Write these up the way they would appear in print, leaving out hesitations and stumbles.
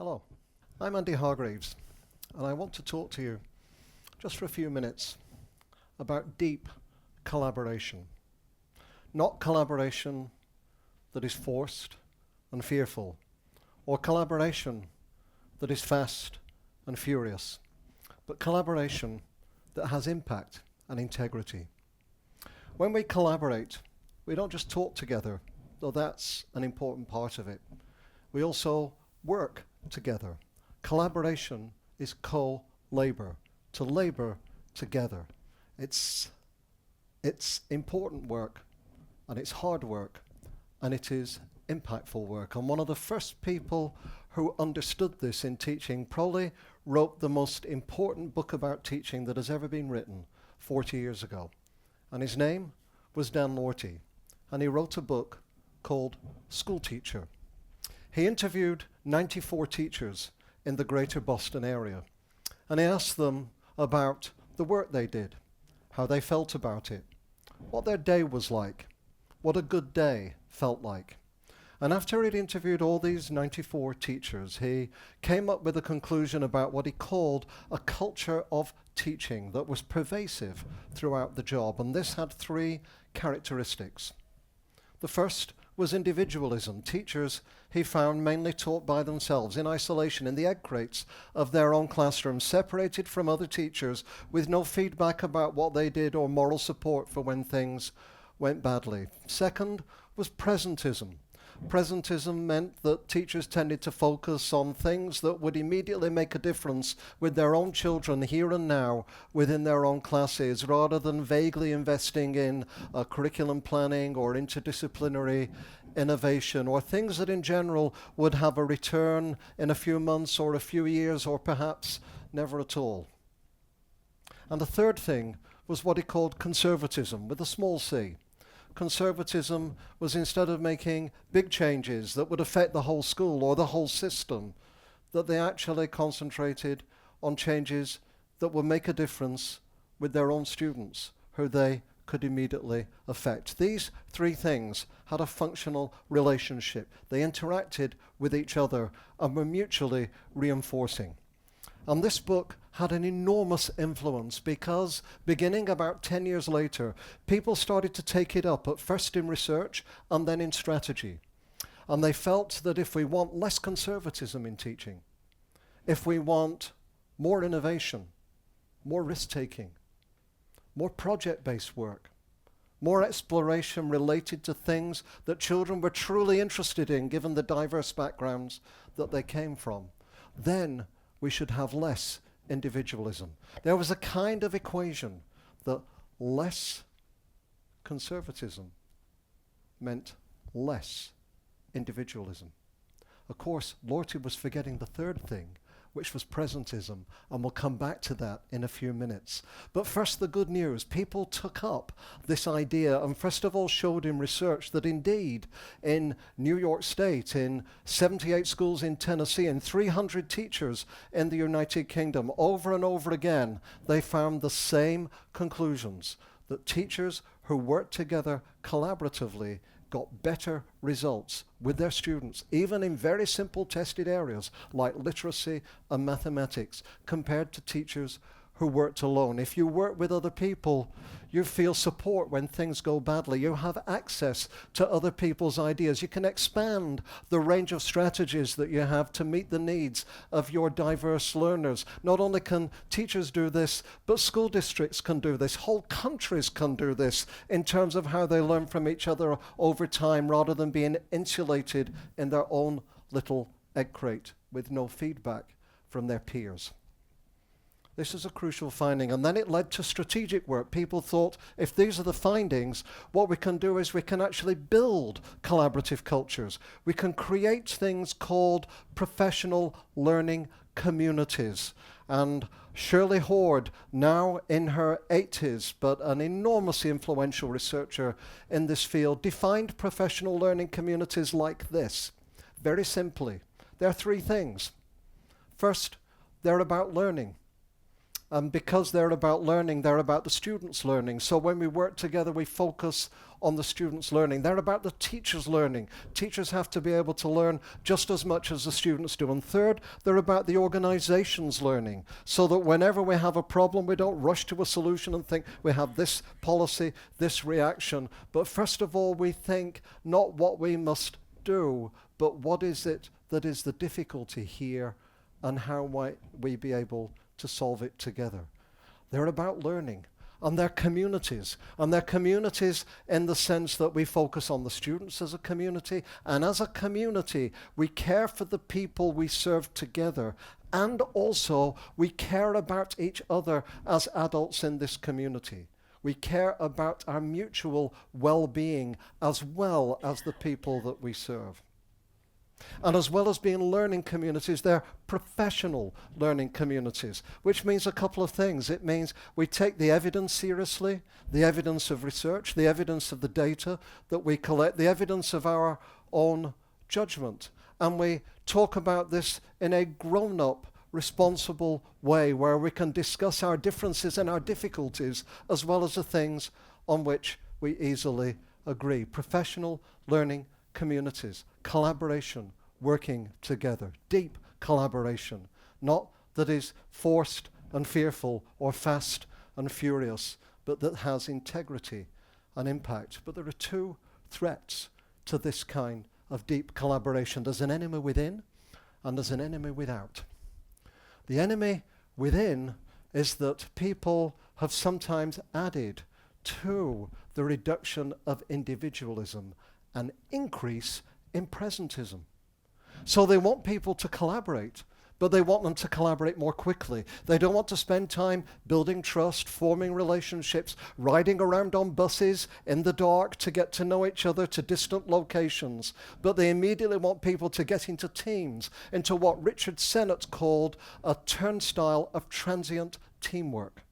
Hello, I'm Andy Hargreaves, and I want to talk to you just for a few minutes about deep collaboration. Not collaboration that is forced and fearful, or collaboration that is fast and furious, but collaboration that has impact and integrity. When we collaborate, we don't just talk together, though that's an important part of it. We also work together. Collaboration is co-labor, to labor together. It's important work, and it's hard work, and it is impactful work. And one of the first people who understood this in teaching probably wrote the most important book about teaching that has ever been written 40 years ago. And his name was Dan Lorty, and he wrote a book called School Teacher. He interviewed 94 teachers in the greater Boston area, and he asked them about the work they did, how they felt about it, what their day was like, what a good day felt like. And after he'd interviewed all these 94 teachers, he came up with a conclusion about what he called a culture of teaching that was pervasive throughout the job. And this had three characteristics. The first was individualism. Teachers, he found, mainly taught by themselves, in isolation, in the egg crates of their own classrooms, separated from other teachers, with no feedback about what they did or moral support for when things went badly. Second was presentism. Presentism meant that teachers tended to focus on things that would immediately make a difference with their own children here and now within their own classes, rather than vaguely investing in curriculum planning or interdisciplinary innovation, or things that in general would have a return in a few months or a few years or perhaps never at all. And the third thing was what he called conservatism, with a small c. Conservatism was, instead of making big changes that would affect the whole school or the whole system, that they actually concentrated on changes that would make a difference with their own students, who they could immediately affect. These three things had a functional relationship. They interacted with each other and were mutually reinforcing. And this book had an enormous influence because, beginning about 10 years later, people started to take it up, at first in research and then in strategy. And they felt that if we want less conservatism in teaching, if we want more innovation, more risk-taking, more project-based work, more exploration related to things that children were truly interested in, given the diverse backgrounds that they came from, then we should have less individualism. There was a kind of equation that less conservatism meant less individualism. Of course, Lorty was forgetting the third thing, which was presentism, and we'll come back to that in a few minutes. But first, the good news. People took up this idea and first of all showed in research that indeed in New York State, in 78 schools in Tennessee, and 300 teachers in the United Kingdom, over and over again, they found the same conclusions, that teachers who worked together collaboratively got better results with their students, even in very simple tested areas like literacy and mathematics, compared to teachers who worked alone. If you work with other people, you feel support when things go badly. You have access to other people's ideas. You can expand the range of strategies that you have to meet the needs of your diverse learners. Not only can teachers do this, but school districts can do this. Whole countries can do this in terms of how they learn from each other over time, rather than being insulated in their own little egg crate with no feedback from their peers. This is a crucial finding, and then it led to strategic work. People thought, if these are the findings, what we can do is we can actually build collaborative cultures. We can create things called professional learning communities. And Shirley Hord, now in her 80s, but an enormously influential researcher in this field, defined professional learning communities like this. Very simply, there are three things. First, they're about learning. And because they're about learning, they're about the students learning. So when we work together, we focus on the students learning. They're about the teachers learning. Teachers have to be able to learn just as much as the students do. And third, they're about the organizations learning, so that whenever we have a problem, we don't rush to a solution and think we have this policy, this reaction. But first of all, we think not what we must do, but what is it that is the difficulty here, and how might we be able to solve it together. They're about learning, and they're communities. And they're communities in the sense that we focus on the students as a community, and as a community, we care for the people we serve together, and also we care about each other as adults in this community. We care about our mutual well-being as well as the people that we serve. And as well as being learning communities, they're professional learning communities, which means a couple of things. It means we take the evidence seriously, the evidence of research, the evidence of the data that we collect, the evidence of our own judgment. And we talk about this in a grown-up, responsible way where we can discuss our differences and our difficulties as well as the things on which we easily agree. Professional learning communities, collaboration, working together, deep collaboration, not that is forced and fearful or fast and furious, but that has integrity and impact. But there are two threats to this kind of deep collaboration. There's an enemy within and there's an enemy without. The enemy within is that people have sometimes added to the reduction of individualism an increase in presentism. So they want people to collaborate, but they want them to collaborate more quickly. They don't want to spend time building trust, forming relationships, riding around on buses in the dark to get to know each other to distant locations. But they immediately want people to get into teams, into what Richard Sennett called a turnstile of transient teamwork,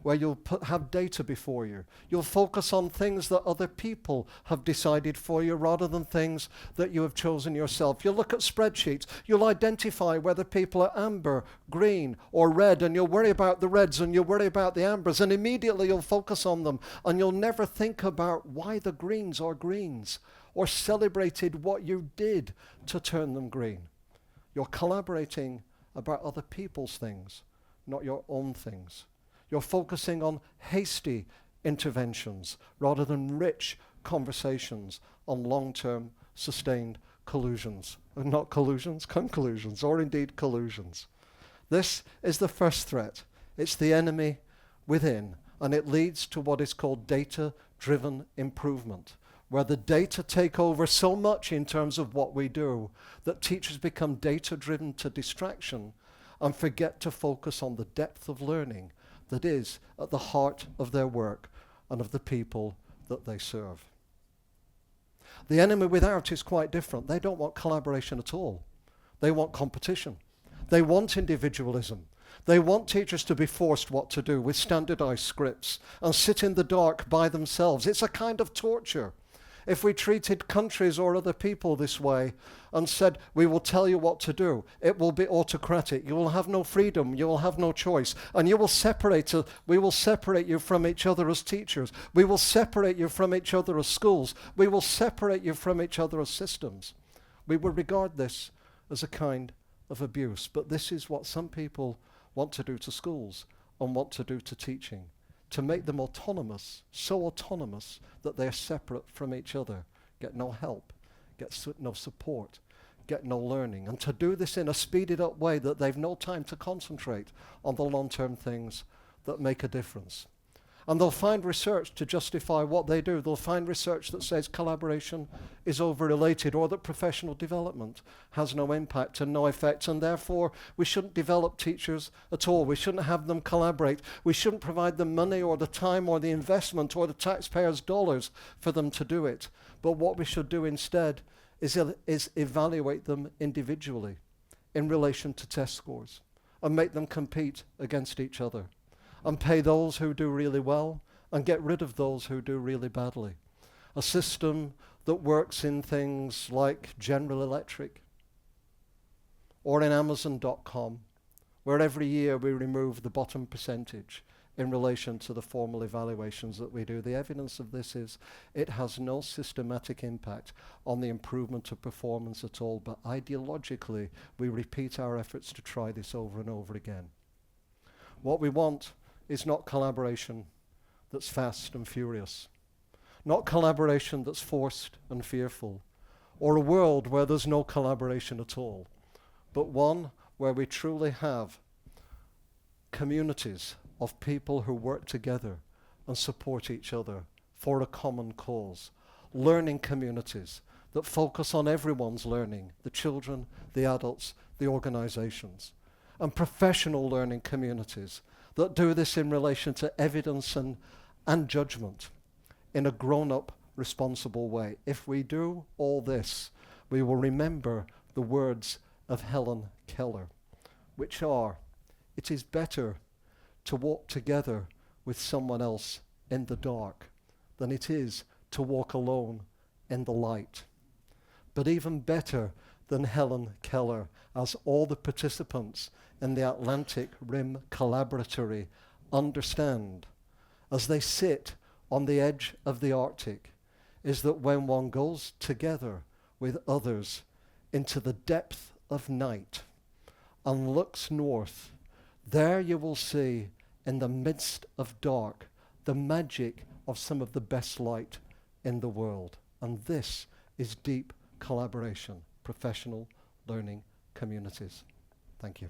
where you'll have data before you. You'll focus on things that other people have decided for you rather than things that you have chosen yourself. You'll look at spreadsheets. You'll identify whether people are amber, green, or red, and you'll worry about the reds and you'll worry about the ambers, and immediately you'll focus on them, and you'll never think about why the greens are greens or celebrated what you did to turn them green. You're collaborating about other people's things, not your own things. You're focusing on hasty interventions rather than rich conversations on long-term sustained conclusions, or indeed collusions. This is the first threat. It's the enemy within, and it leads to what is called data-driven improvement, where the data take over so much in terms of what we do that teachers become data-driven to distraction and forget to focus on the depth of learning that is at the heart of their work and of the people that they serve. The enemy without is quite different. They don't want collaboration at all. They want competition. They want individualism. They want teachers to be forced what to do with standardized scripts and sit in the dark by themselves. It's a kind of torture. If we treated countries or other people this way and said, we will tell you what to do, it will be autocratic. You will have no freedom. You will have no choice. And we will separate you from each other as teachers. We will separate you from each other as schools. We will separate you from each other as systems. We will regard this as a kind of abuse. But this is what some people want to do to schools and want to do to teaching, to make them autonomous, so autonomous that they're separate from each other, get no help, get no support, get no learning, and to do this in a speeded up way that they've no time to concentrate on the long-term things that make a difference. And they'll find research to justify what they do. They'll find research that says collaboration is overrelated, or that professional development has no impact and no effect, and therefore we shouldn't develop teachers at all. We shouldn't have them collaborate. We shouldn't provide the money or the time or the investment or the taxpayers' dollars for them to do it. But what we should do instead is evaluate them individually in relation to test scores and make them compete against each other, and pay those who do really well and get rid of those who do really badly. A system that works in things like General Electric or in Amazon.com where every year we remove the bottom percentage in relation to the formal evaluations that we do. The evidence of this is it has no systematic impact on the improvement of performance at all, but ideologically we repeat our efforts to try this over and over again. What we want is not collaboration that's fast and furious, not collaboration that's forced and fearful, or a world where there's no collaboration at all, but one where we truly have communities of people who work together and support each other for a common cause. Learning communities that focus on everyone's learning, the children, the adults, the organizations. And professional learning communities that do this in relation to evidence and judgment in a grown-up, responsible way. If we do all this, we will remember the words of Helen Keller, which are, "It is better to walk together with someone else in the dark than it is to walk alone in the light." But even better than Helen Keller, as all the participants in the Atlantic Rim Collaboratory understand as they sit on the edge of the Arctic, is that when one goes together with others into the depth of night and looks north, there you will see in the midst of dark the magic of some of the best light in the world. And this is deep collaboration, professional learning communities. Thank you.